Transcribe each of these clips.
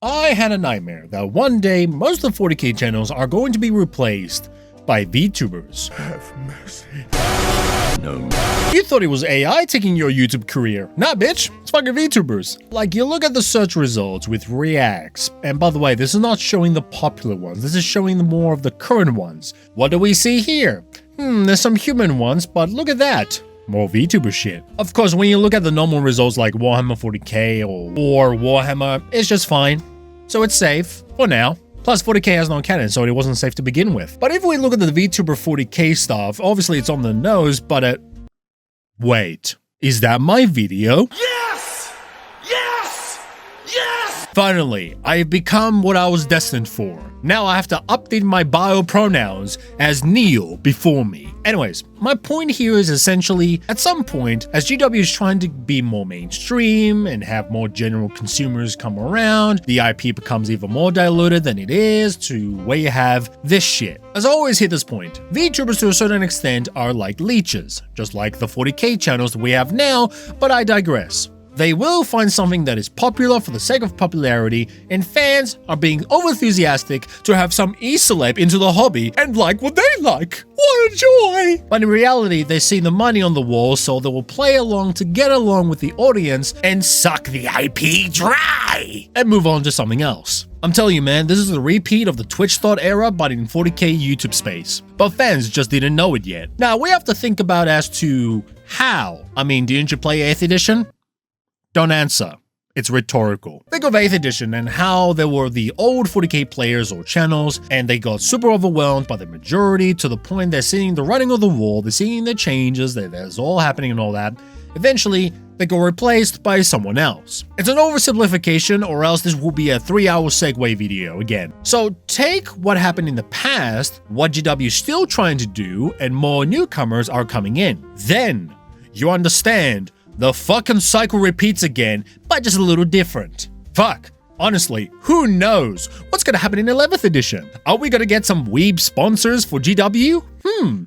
I had a nightmare that one day most of the 40k channels are going to be replaced by VTubers. Have mercy. No. You thought it was AI taking your YouTube career. Nah, bitch. It's fucking VTubers. Like, you look at the search results with reacts. And by the way, this is not showing the popular ones. This is showing the more of the current ones. What do we see here? There's some human ones, but look at that. More VTuber shit. Of course, when you look at the normal results like Warhammer 40k or Warhammer, it's just fine. So it's safe, for now. Plus, 40k has no canon, so it wasn't safe to begin with. But if we look at the VTuber 40k stuff, obviously it's on the nose, but wait, is that my video? Yes! Yes! Yes! Finally, I've become what I was destined for. Now I have to update my bio pronouns as Neo before me. Anyways, my point here is essentially, at some point, as GW is trying to be more mainstream and have more general consumers come around, the IP becomes even more diluted than it is to where you have this shit. As I always hit this point, VTubers to a certain extent are like leeches, just like the 40k channels we have now, but I digress. They will find something that is popular for the sake of popularity, and fans are being overenthusiastic to have some e-celeb into the hobby and like what they like. What a joy! But in reality, they see the money on the wall, so they will play along to get along with the audience and suck the IP dry and move on to something else. I'm telling you, man, this is a repeat of the Twitch thought era, but in 40k YouTube space. But fans just didn't know it yet. Now, we have to think about as to how. I mean, didn't you play 8th edition? Don't answer. It's rhetorical. Think of 8th edition and how there were the old 40k players or channels and they got super overwhelmed by the majority to the point they're seeing the writing on the wall, they're seeing the changes, there's all happening and all that. Eventually, they got replaced by someone else. It's an oversimplification or else this will be a 3-hour segue video again. So take what happened in the past, what GW is still trying to do, and more newcomers are coming in. Then you understand the fucking cycle repeats again, but just a little different. Fuck. Honestly, who knows? What's gonna happen in 11th edition? Are we gonna get some weeb sponsors for GW?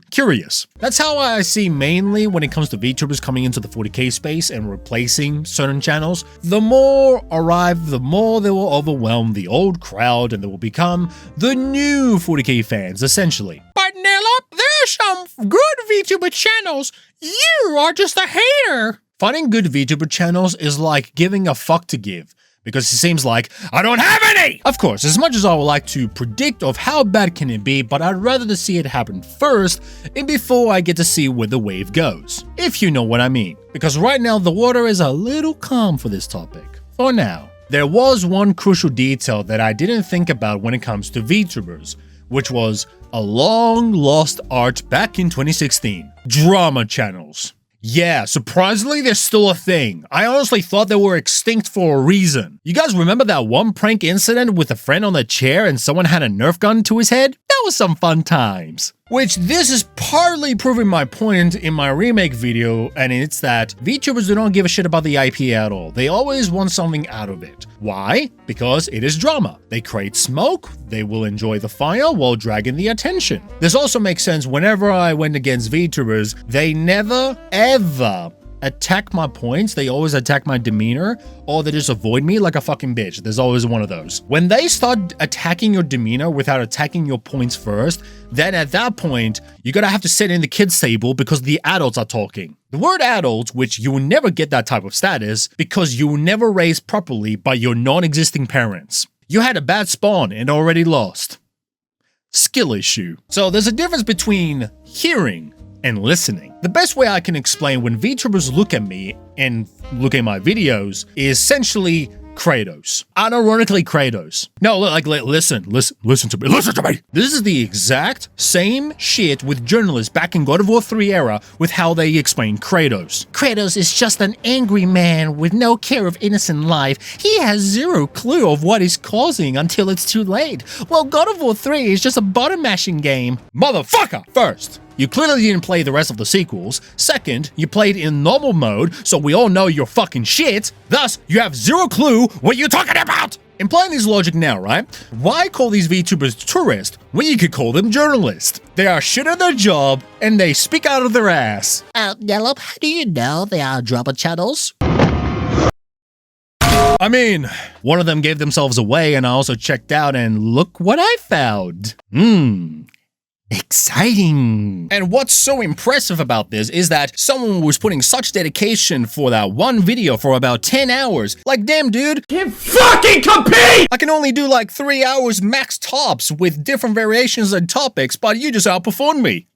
Curious. That's how I see mainly when it comes to VTubers coming into the 40k space and replacing certain channels. The more arrive, the more they will overwhelm the old crowd and they will become the new 40k fans, essentially. But Nellop, there are some good VTuber channels. You are just a hater. Finding good VTuber channels is like giving a fuck to give, because it seems like I don't have any! Of course, as much as I would like to predict of how bad can it be, but I'd rather to see it happen first and before I get to see where the wave goes, if you know what I mean. Because right now the water is a little calm for this topic, for now. There was one crucial detail that I didn't think about when it comes to VTubers, which was a long lost art back in 2016. Drama channels. Yeah, surprisingly, they're still a thing. I honestly thought they were extinct for a reason. You guys remember that one prank incident with a friend on the chair and someone had a Nerf gun to his head? That was some fun times. Which this is partly proving my point in my remake video, and it's that VTubers do not give a shit about the IP at all. They always want something out of it. Why? Because it is drama. They create smoke, they will enjoy the fire while dragging the attention. This also makes sense whenever I went against VTubers, they never, ever attack my points, they always attack my demeanor, or they just avoid me like a fucking bitch. There's always one of those. When they start attacking your demeanor without attacking your points first, then at that point, you're gonna have to sit in the kids' table because the adults are talking. The word adult, which you will never get that type of status because you were never raised properly by your non-existing parents. You had a bad spawn and already lost. Skill issue. So there's a difference between hearing and listening. The best way I can explain when VTubers look at me and look at my videos is essentially Kratos. Unironically Kratos. No, like listen to me. This is the exact same shit with journalists back in God of War 3 era with how they explain Kratos. Kratos is just an angry man with no care of innocent life. He has zero clue of what he's causing until it's too late. Well, God of War 3 is just a button mashing game. Motherfucker! First, you clearly didn't play the rest of the sequels. Second, you played in normal mode, so we all know you're fucking shit. Thus, you have zero clue what you're talking about! Implying this logic now, right? Why call these VTubers tourists when you could call them journalists? They are shit at their job, and they speak out of their ass. Nellop, how do you know they are drama channels? I mean, one of them gave themselves away and I also checked out and look what I found. Exciting. And what's so impressive about this is that someone was putting such dedication for that one video for about 10 hours. Like, damn, dude. Can't fucking compete! I can only do like 3 hours max tops with different variations and topics, but you just outperformed me.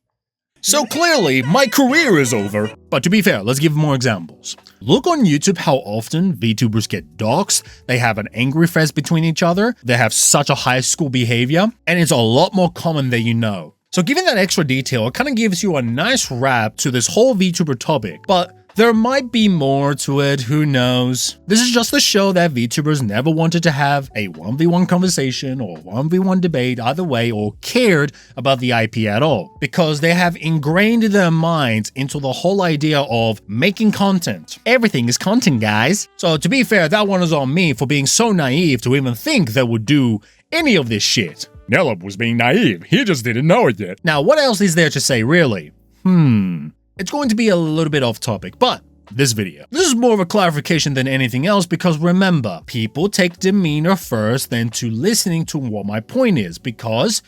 So clearly, my career is over. But to be fair, let's give more examples. Look on YouTube how often VTubers get doxxed, they have an angry fest between each other, they have such a high school behavior, and it's a lot more common than you know. So giving that extra detail, it kind of gives you a nice wrap to this whole VTuber topic, but there might be more to it, who knows. This is just to show that VTubers never wanted to have a 1v1 conversation or 1v1 debate either way or cared about the IP at all, because they have ingrained their minds into the whole idea of making content. Everything is content, guys. So to be fair, that one is on me for being so naive to even think they would do any of this shit. Nellop was being naive. He just didn't know it yet. Now, what else is there to say, really? It's going to be a little bit off topic, but this is more of a clarification than anything else because remember, people take demeanor first then to listening to what my point is because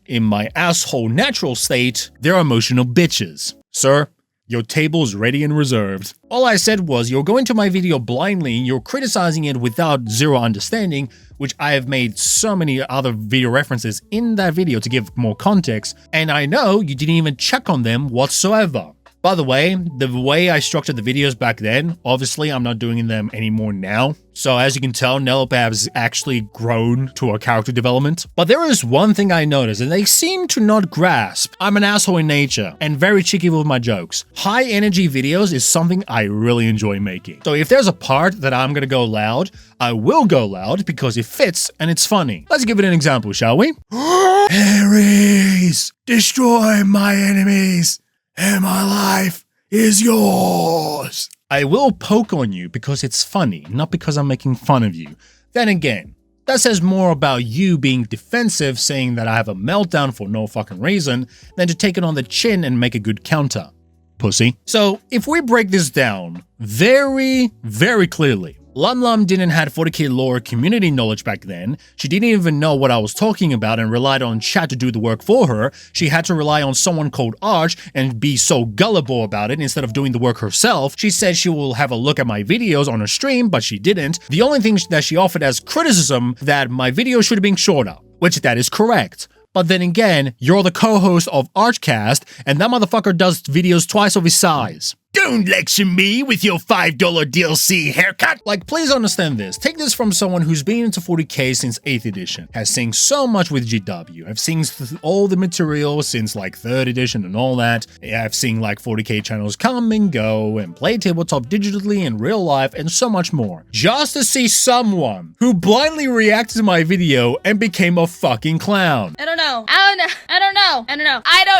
in my asshole natural state, they're emotional bitches. Sir, your table is ready and reserved. All I said was you're going to my video blindly and you're criticizing it without zero understanding, which I have made so many other video references in that video to give more context, and I know you didn't even check on them whatsoever. By the way I structured the videos back then, obviously I'm not doing them anymore now. So as you can tell, Nellop has actually grown to a character development. But there is one thing I noticed, and they seem to not grasp. I'm an asshole in nature, and very cheeky with my jokes. High energy videos is something I really enjoy making. So if there's a part that I'm gonna go loud, I will go loud because it fits and it's funny. Let's give it an example, shall we? Ares, destroy my enemies, and my life is yours. I will poke on you because it's funny, not because I'm making fun of you. Then again, that says more about you being defensive, saying that I have a meltdown for no fucking reason, than to take it on the chin and make a good counter. Pussy. So, if we break this down very, very clearly, Lum didn't have 40k lore community knowledge back then, she didn't even know what I was talking about and relied on chat to do the work for her, she had to rely on someone called Arch and be so gullible about it instead of doing the work herself. She said she will have a look at my videos on her stream, but she didn't. The only thing that she offered as criticism that my video should have been shorter, which that is correct. But then again, you're the co-host of Archcast, and that motherfucker does videos twice of his size. Don't lecture me with your $5 DLC haircut. Like, please understand this. Take this from someone who's been into 40k since 8th edition, has seen so much with GW, have seen all the material since like 3rd edition and all that. I've seen like 40k channels come and go and play tabletop digitally in real life and so much more. Just to see someone who blindly reacted to my video and became a fucking clown. I don't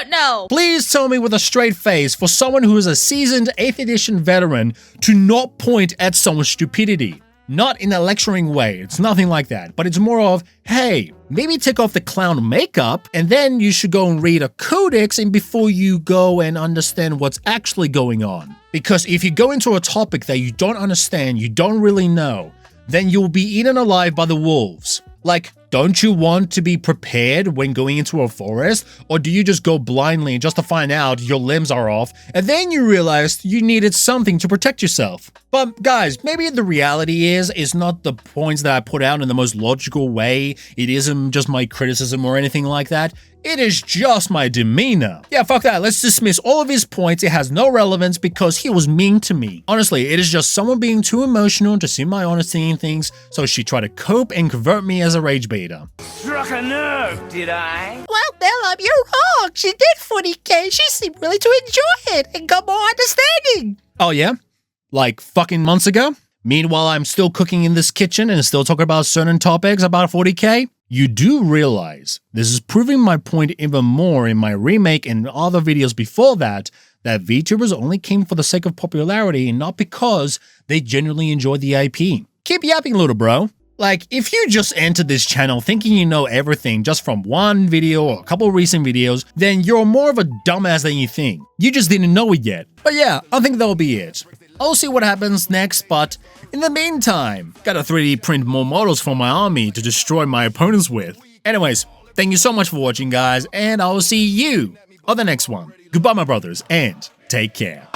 know. Please tell me with a straight face for someone who is a seasoned 8th edition veteran to not point at someone's stupidity. Not in a lecturing way, it's nothing like that, but it's more of, hey, maybe take off the clown makeup and then you should go and read a codex and before you go and understand what's actually going on. Because if you go into a topic that you don't understand, you don't really know, then you'll be eaten alive by the wolves. Like, don't you want to be prepared when going into a forest? Or do you just go blindly just to find out your limbs are off and then you realize you needed something to protect yourself? But guys, maybe the reality is not the points that I put out in the most logical way. It isn't just my criticism or anything like that. It is just my demeanor. Yeah, fuck that. Let's dismiss all of his points. It has no relevance because he was mean to me. Honestly, it is just someone being too emotional to see my honesty in things, so she tried to cope and convert me as a rage baiter. Struck a nerve, did I? Well, Nellop, you're wrong. She did 40k. She seemed really to enjoy it and got more understanding. Oh yeah? Like fucking months ago? Meanwhile, I'm still cooking in this kitchen and still talking about certain topics about 40k? You do realize, this is proving my point even more in my remake and other videos before that VTubers only came for the sake of popularity and not because they genuinely enjoyed the IP. Keep yapping, little bro. Like, if you just entered this channel thinking you know everything just from one video or a couple recent videos, then you're more of a dumbass than you think. You just didn't know it yet. But yeah, I think that'll be it. I'll see what happens next, but in the meantime, gotta 3D print more models for my army to destroy my opponents with. Anyways, thank you so much for watching, guys, and I'll see you on the next one. Goodbye, my brothers, and take care.